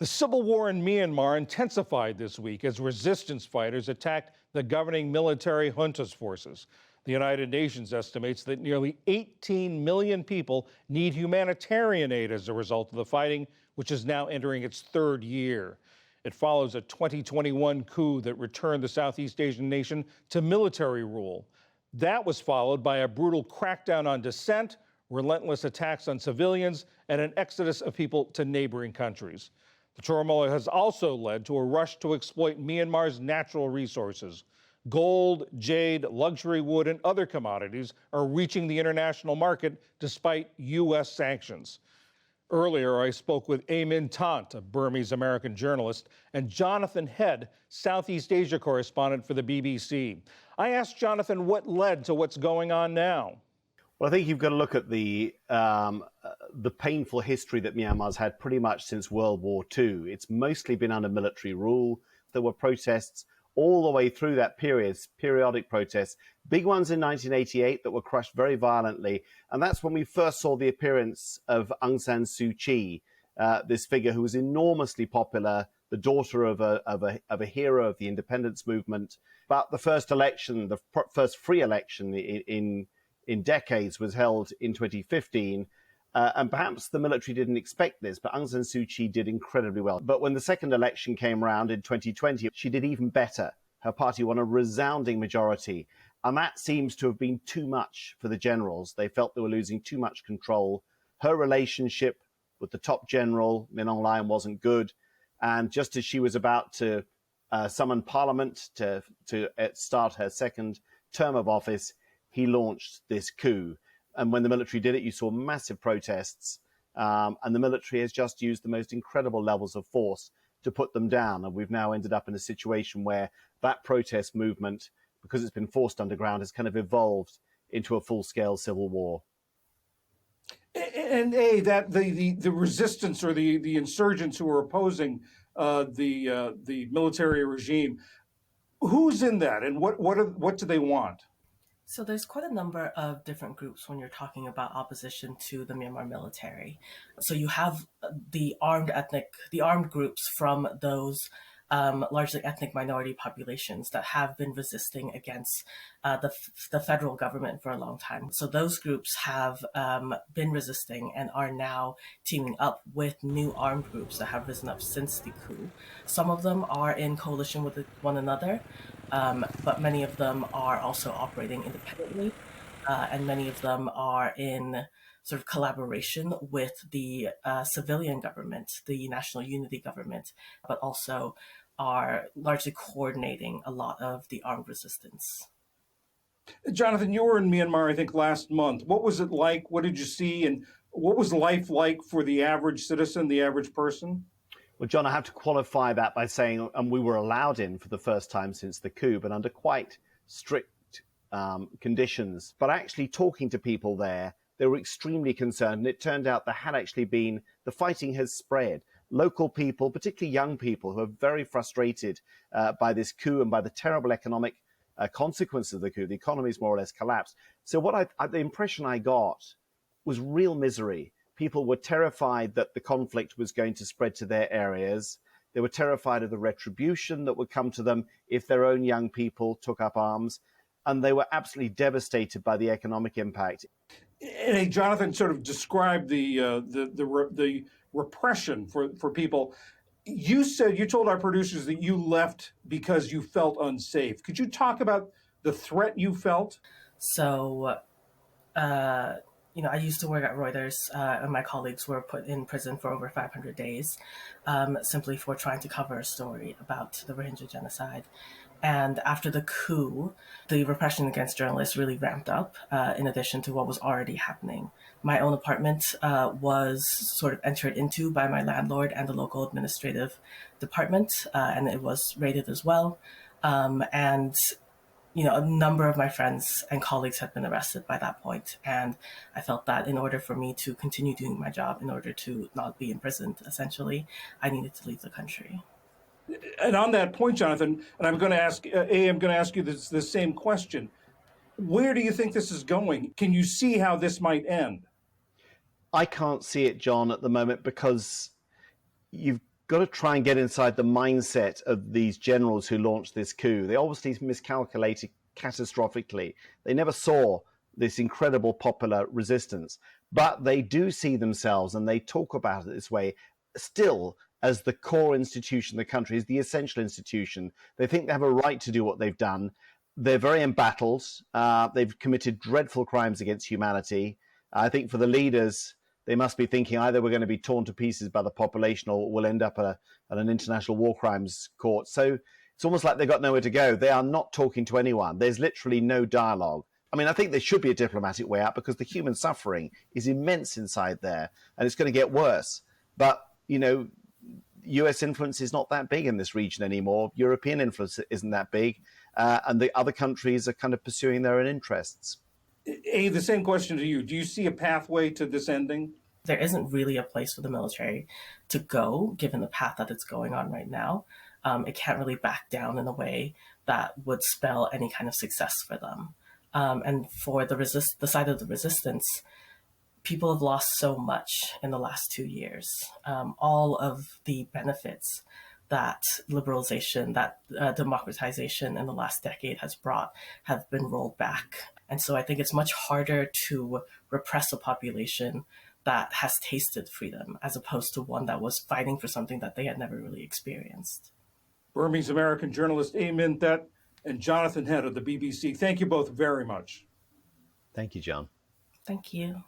The civil war in Myanmar intensified this week as resistance fighters attacked the governing military junta's forces. The United Nations estimates that nearly 18 million people need humanitarian aid as a result of the fighting, which is now entering its third year. It follows a 2021 coup that returned the Southeast Asian nation to military rule. That was followed by a brutal crackdown on dissent, relentless attacks on civilians, and an exodus of people to neighboring countries. The turmoil has also led to a rush to exploit Myanmar's natural resources. Gold, jade, luxury wood, and other commodities are reaching the international market despite U.S. sanctions. Earlier, I spoke with Amin Tant, a Burmese-American journalist, and Jonathan Head, Southeast Asia correspondent for the BBC. I asked Jonathan what led to what's going on now. Well, I think you've got to look at the painful history that Myanmar's had pretty much since World War II. It's mostly been under military rule. There were protests all the way through that period, periodic protests, big ones in 1988 that were crushed very violently. And that's when we first saw the appearance of Aung San Suu Kyi, this figure who was enormously popular, the daughter of a hero of the independence movement. But the first election, the first free election in decades was held in 2015. And perhaps the military didn't expect this, but Aung San Suu Kyi did incredibly well. But when the second election came around in 2020, she did even better. Her party won a resounding majority. And that seems to have been too much for the generals. They felt they were losing too much control. Her relationship with the top general, Min Aung Hlaing, wasn't good. And just as she was about to summon parliament to start her second term of office, he launched this coup. And when the military did it, you saw massive protests. And the military has just used the most incredible levels of force to put them down. And we've now ended up in a situation where that protest movement, because it's been forced underground, has kind of evolved into a full-scale civil war. And that the resistance or the insurgents who are opposing the military regime, who's in that, and what do they want? So there's quite a number of different groups when you're talking about opposition to the Myanmar military. So you have the armed groups from those largely ethnic minority populations that have been resisting against the federal government for a long time. So those groups have been resisting and are now teaming up with new armed groups that have risen up since the coup. Some of them are in coalition with one another, but many of them are also operating independently, and many of them are in sort of collaboration with the civilian government, the National Unity Government, but also are largely coordinating a lot of the armed resistance. Jonathan, you were in Myanmar, I think, last month. What was it like? What did you see? And what was life like for the average citizen, the average person? Well, John, I have to qualify that by saying, and we were allowed in for the first time since the coup, but under quite strict conditions. But actually talking to people there, they were extremely concerned. And it turned out there had actually been, the fighting has spread. Local people, particularly young people, who are very frustrated by this coup and by the terrible economic consequences of the coup. The economy's more or less collapsed. So the impression I got was real misery. People were terrified that the conflict was going to spread to their areas. They were terrified of the retribution that would come to them if their own young people took up arms. And they were absolutely devastated by the economic impact. And Jonathan sort of described the repression for people. You told our producers that you left because you felt unsafe. Could you talk about the threat you felt? So, I used to work at Reuters, and my colleagues were put in prison for over 500 days, simply for trying to cover a story about the Rohingya genocide. And after the coup, the repression against journalists really ramped up, in addition to what was already happening. My own apartment was sort of entered into by my landlord and the local administrative department, and it was raided as well. And a number of my friends and colleagues had been arrested by that point. And I felt that in order for me to continue doing my job, in order to not be imprisoned, essentially, I needed to leave the country. And on that point, Jonathan, and I'm going to ask you the same question. Where do you think this is going? Can you see how this might end? I can't see it, John, at the moment, because you've got to try and get inside the mindset of these generals who launched this coup. They obviously miscalculated catastrophically. They never saw this incredible popular resistance, but they do see themselves, and they talk about it this way, still as the core institution of the country, as the essential institution. They think they have a right to do what they've done. They're very embattled. They've committed dreadful crimes against humanity. I think for the leaders, they must be thinking either we're going to be torn to pieces by the population or we'll end up at an international war crimes court. So it's almost like they've got nowhere to go. They are not talking to anyone. There's literally no dialogue. I mean, I think there should be a diplomatic way out because the human suffering is immense inside there and it's going to get worse. But, you know, US influence is not that big in this region anymore. European influence isn't that big. And the other countries are kind of pursuing their own interests. The same question to you. Do you see a pathway to this ending? There isn't really a place for the military to go, given the path that it's going on right now. It can't really back down in a way that would spell any kind of success for them. And for the side of the resistance, people have lost so much in the last 2 years. All of the benefits that liberalization, that democratization in the last decade has brought have been rolled back. And so I think it's much harder to repress a population that has tasted freedom as opposed to one that was fighting for something that they had never really experienced. Burmese American journalist Eamon Thet and Jonathan Head of the BBC. Thank you both very much. Thank you, John. Thank you.